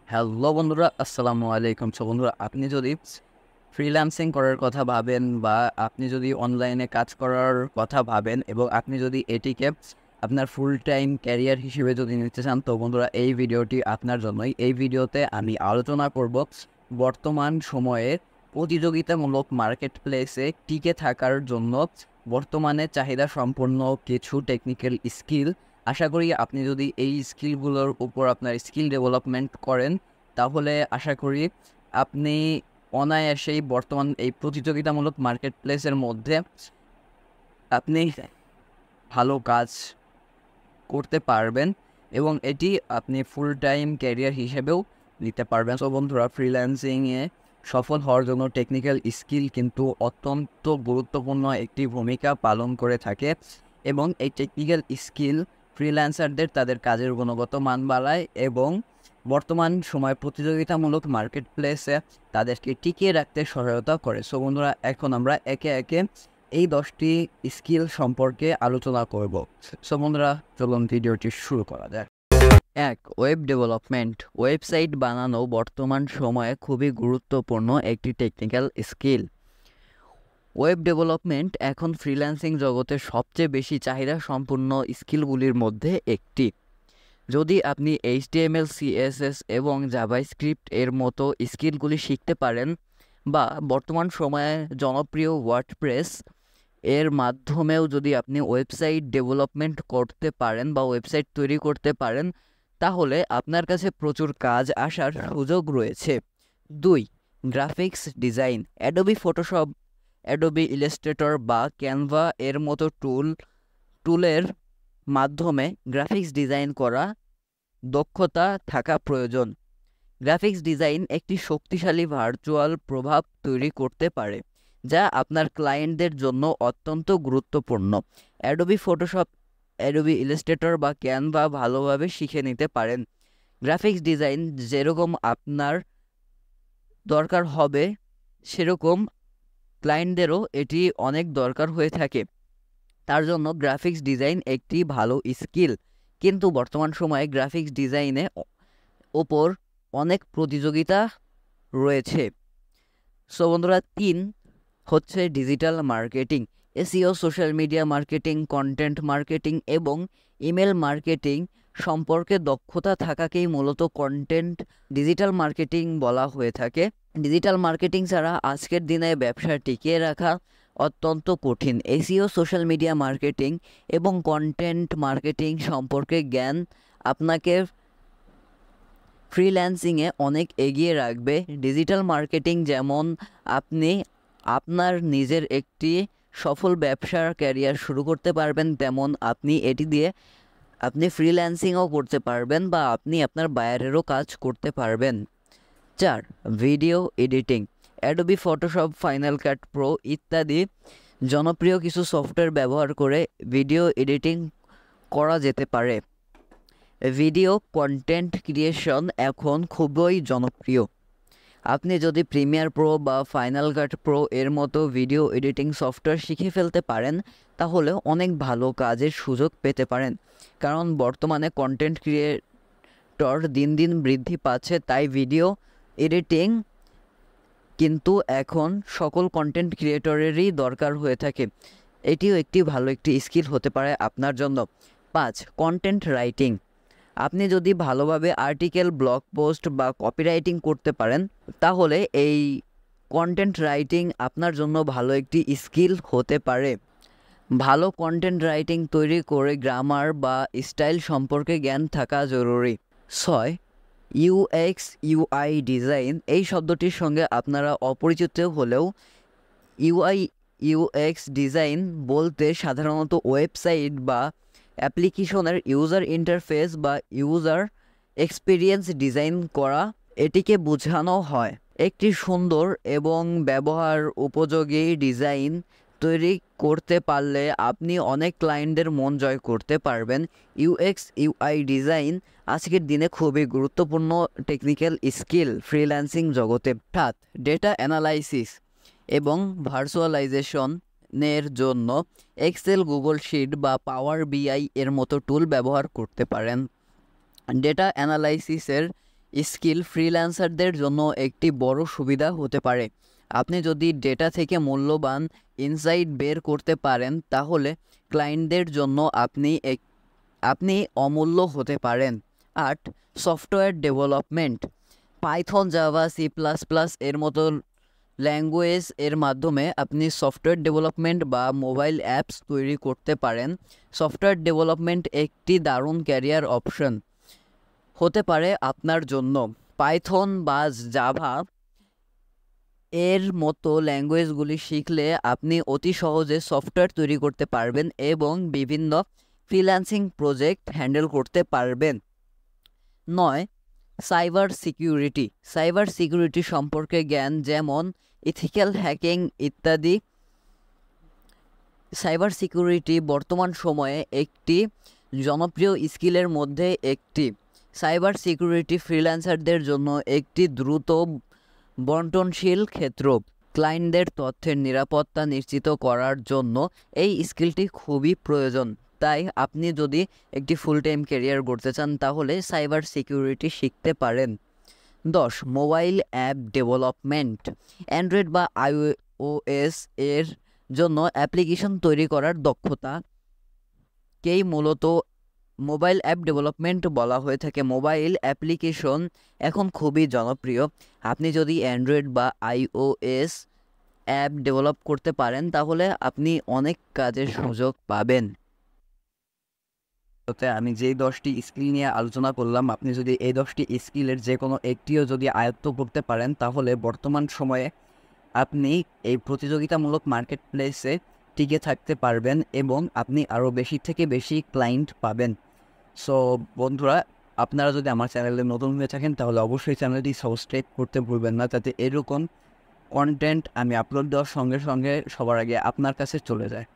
Hello বন্ধুরা, আসসালামু আলাইকুম। বন্ধুরা, আপনি যদি ফ্রিল্যান্সিং করার কথা ভাবেন বা আপনি যদি অনলাইনে কাজ করার কথা ভাবেন এবং আপনি যদি এটিকে আপনার ফুল টাইম ক্যারিয়ার হিসেবে যদি নিতে চান, তো বন্ধুরা এই ভিডিওটি আপনার জন্যই। এই ভিডিওতে আমি আলোচনা করব বর্তমান সময়ে প্রতিযোগিতামূলক মার্কেট প্লেসে টিকে থাকার জন্য বর্তমানে চাহিদা সম্পন্ন কিছু টেকনিক্যাল স্কিল। আশা করি আপনি যদি এই স্কিলগুলোর উপর আপনার স্কিল ডেভেলপমেন্ট করেন, তাহলে আশা করি আপনি অনায়াসেই বর্তমান এই প্রতিযোগিতামূলক মার্কেট প্লেসের মধ্যে আপনি ভালো কাজ করতে পারবেন এবং এটি আপনি ফুল টাইম ক্যারিয়ার হিসেবেও নিতে পারবেন। তো বন্ধুরা, ফ্রিল্যান্সিংয়ে সফল হওয়ার জন্য টেকনিক্যাল স্কিল কিন্তু অত্যন্ত গুরুত্বপূর্ণ একটি ভূমিকা পালন করে থাকে এবং এই টেকনিক্যাল স্কিল ফ্রিল্যান্সারদের তাদের কাজের গুণগত মান বাড়ায় এবং বর্তমান সময় প্রতিযোগিতামূলক মার্কেট প্লেসে তাদেরকে টিকিয়ে রাখতে সহায়তা করে। সো বন্ধুরা, এখন আমরা একে একে এই 10টি স্কিল সম্পর্কে আলোচনা করব। সো বন্ধুরা, চলুন ভিডিওটি শুরু করা যাক। 1. Web development. ওয়েবসাইট বানানো বর্তমান সময়ে খুবই গুরুত্বপূর্ণ একটি টেকনিক্যাল স্কিল। ওয়েব ডেভেলপমেন্ট এখন ফ্রিল্যান্সিং জগতে সবচেয়ে বেশি চাহিদা সম্পূর্ণ স্কিলগুলির মধ্যে একটি। যদি আপনি HTML, CSS এবং জাভাস্ক্রিপ্ট এর মতো স্কিলগুলি শিখতে পারেন বা বর্তমান সময়ে জনপ্রিয় ওয়ার্ডপ্রেস এর মাধ্যমেও যদি আপনি ওয়েবসাইট ডেভেলপমেন্ট করতে পারেন বা ওয়েবসাইট তৈরি করতে পারেন, তাহলে আপনার কাছে প্রচুর কাজ আসার সুযোগ রয়েছে। 2. Graphics design. Adobe Photoshop, Adobe Illustrator বা ক্যানভা এর মতো টুলের মাধ্যমে গ্রাফিক্স ডিজাইন করা দক্ষতা থাকা প্রয়োজন। গ্রাফিক্স ডিজাইন একটি শক্তিশালী ভার্চুয়াল প্রভাব তৈরি করতে পারে, যা আপনার ক্লায়েন্টদের জন্য অত্যন্ত গুরুত্বপূর্ণ। অ্যাডোবি ফটোশপ, অ্যাডোবি ইলাস্ট্রেটর বা ক্যানভা ভালোভাবে শিখে নিতে পারেন। গ্রাফিক্স ডিজাইন যেরকম আপনার দরকার হবে, সেরকম ক্লায়েন্টদেরও এটি অনেক দরকার হয়ে থাকে। তার জন্য গ্রাফিক্স ডিজাইন একটি ভালো স্কিল, কিন্তু বর্তমান সময়ে গ্রাফিক্স ডিজাইনে ওপর অনেক প্রতিযোগিতা রয়েছে। সো বন্ধুরা, 3 হচ্ছে digital marketing. SEO, social media marketing, content marketing এবং ইমেল মার্কেটিং সম্পর্কে দক্ষতা থাকাকেই মূলত ডিজিটাল মার্কেটিং বলা হয়ে থাকে। ডিজিটাল মার্কেটিং ছাড়া আজকের দিনে ব্যবসা টিকিয়ে রাখা অত্যন্ত কঠিন। SEO, সোশ্যাল মিডিয়া মার্কেটিং এবং কন্টেন্ট মার্কেটিং সম্পর্কে জ্ঞান আপনাকে ফ্রিল্যান্সিংয়ে অনেক এগিয়ে রাখবে। ডিজিটাল মার্কেটিং যেমন আপনি আপনার নিজের একটি সফল ব্যবসার ক্যারিয়ার শুরু করতে পারবেন, তেমন আপনি এটি দিয়ে আপনি ফ্রিল্যান্সিংও করতে পারবেন বা আপনি আপনার বায়ারেরও কাজ করতে পারবেন। 4. Video editing. Adobe Photoshop, final কাট প্রো ইত্যাদি জনপ্রিয় কিছু সফটওয়্যার ব্যবহার করে ভিডিও এডিটিং করা যেতে পারে। ভিডিও কন্টেন্ট ক্রিয়েশন এখন খুবই জনপ্রিয়। আপনি যদি প্রিমিয়ার প্রো বা ফাইনাল কাট প্রো এর মতো ভিডিও এডিটিং সফটওয়্যার শিখে ফেলতে পারেন, তাহলে অনেক ভালো কাজের সুযোগ পেতে পারেন। কারণ বর্তমানে কন্টেন্ট ক্রিয়েটর দিন দিন বৃদ্ধি পাচ্ছে, তাই ভিডিও এডিটিং কিন্তু এখন সকল কন্টেন্ট ক্রিয়েটরেরই দরকার হয়ে থাকে। এটিও একটি ভালো একটি স্কিল হতে পারে আপনার জন্য। 5. Content writing. আপনি যদি ভালোভাবে আর্টিকেল, ব্লগ পোস্ট বা কপিরাইটিং করতে পারেন, তাহলে এই কন্টেন্ট রাইটিং আপনার জন্য ভালো একটি স্কিল হতে পারে। ভালো কন্টেন্ট রাইটিং তৈরি করে গ্রামার বা স্টাইল সম্পর্কে জ্ঞান থাকা জরুরি। 6. UX UI design. এই শব্দটির সঙ্গে আপনারা অপরিচিত হলেও UX ডিজাইন বলতে সাধারণত ওয়েবসাইট বা অ্যাপ্লিকেশনের ইউজার ইন্টারফেস বা ইউজার এক্সপিরিয়েন্স ডিজাইন করা, এটিকে বোঝানো হয়। একটি সুন্দর এবং ব্যবহার উপযোগী ডিজাইন তৈরি করতে পারলে আপনি অনেক ক্লায়েন্টদের মন জয় করতে পারবেন। UX UI ডিজাইন আজকের দিনে খুবই গুরুত্বপূর্ণ টেকনিক্যাল স্কিল ফ্রিল্যান্সিং জগতে। 7. ডেটা অ্যানালাইসিস এবং ভার্চুয়ালাইজেশনের জন্য এক্সেল, গুগল শিট বা পাওয়ার BI এর মতো টুল ব্যবহার করতে পারেন। ডেটা অ্যানালাইসিসের স্কিল ফ্রিল্যান্সারদের জন্য একটি বড় সুবিধা হতে পারে। আপনি যদি ডেটা থেকে মূল্যবান ইনসাইট বের করতে পারেন তাহলে ক্লায়েন্টদের জন্য আপনি অমূল্য হতে পারেন। ৮. Software development. Python, Java, C++ এর মতো ল্যাঙ্গুয়েজ এর মাধ্যমে আপনি সফটওয়্যার ডেভেলপমেন্ট বা মোবাইল অ্যাপস তৈরি করতে পারেন। সফটওয়্যার ডেভেলপমেন্ট একটি দারুণ ক্যারিয়ার অপশন হতে পারে আপনার জন্য। পাইথন বা জাভা এর মতো ল্যাঙ্গুয়েজগুলি শিখলে আপনি অতি সহজে সফটওয়্যার তৈরি করতে পারবেন এবং বিভিন্ন ফ্রিল্যান্সিং প্রজেক্ট হ্যান্ডেল করতে পারবেন। ৯. Cyber security. সাইবার সিকিউরিটি সম্পর্কে জ্ঞান, যেমন ইথিক্যাল হ্যাকিং ইত্যাদি। সাইবার সিকিউরিটি বর্তমান সময়ে একটি জনপ্রিয় স্কিলের মধ্যে একটি। সাইবার সিকিউরিটি ফ্রিল্যান্সারদের জন্য একটি দ্রুত বণ্টনশীল ক্ষেত্র। ক্লায়েন্টদের তথ্যের নিরাপত্তা নিশ্চিত করার জন্য এই স্কিলটি খুবই প্রয়োজন। তাই আপনি যদি একটি ফুল টাইম ক্যারিয়ার গড়তে চান তাহলে সাইবার সিকিউরিটি শিখতে পারেন। ১০. Mobile app development. অ্যান্ড্রয়েড বা iOS এর জন্য অ্যাপ্লিকেশন তৈরি করার দক্ষতাকেই মূলত মোবাইল অ্যাপ ডেভেলপমেন্ট বলা হয়ে থাকে। মোবাইল অ্যাপ্লিকেশন এখন খুবই জনপ্রিয়। আপনি যদি অ্যান্ড্রয়েড বা iOS অ্যাপ ডেভেলপ করতে পারেন তাহলে আপনি অনেক কাজের সুযোগ পাবেন। আমি যেই 10টি স্কিল নিয়ে আলোচনা করলাম, আপনি যদি এই 10টি স্কিলের যে কোনো একটিও যদি আয়ত্ত করতে পারেন তাহলে বর্তমান সময়ে আপনি এই প্রতিযোগিতামূলক মার্কেট প্লেসে টিকে থাকতে পারবেন এবং আপনি আরও বেশি থেকে বেশি ক্লায়েন্ট পাবেন। সো বন্ধুরা, আপনারা যদি আমার চ্যানেলে নতুন হয়ে থাকেন তাহলে অবশ্যই চ্যানেলটি সাবস্ক্রাইব করতে ভুলবেন না, যাতে এরকম কন্টেন্ট আমি আপলোড দেওয়ার সঙ্গে সঙ্গে সবার আগে আপনার কাছে চলে যায়।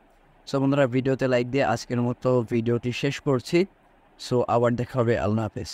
সো বন্ধুরা, ভিডিওতে লাইক দিয়ে আজকের মতো ভিডিওটি শেষ করছি। সো আবার দেখা হবে। আল্লাহ হাফেজ।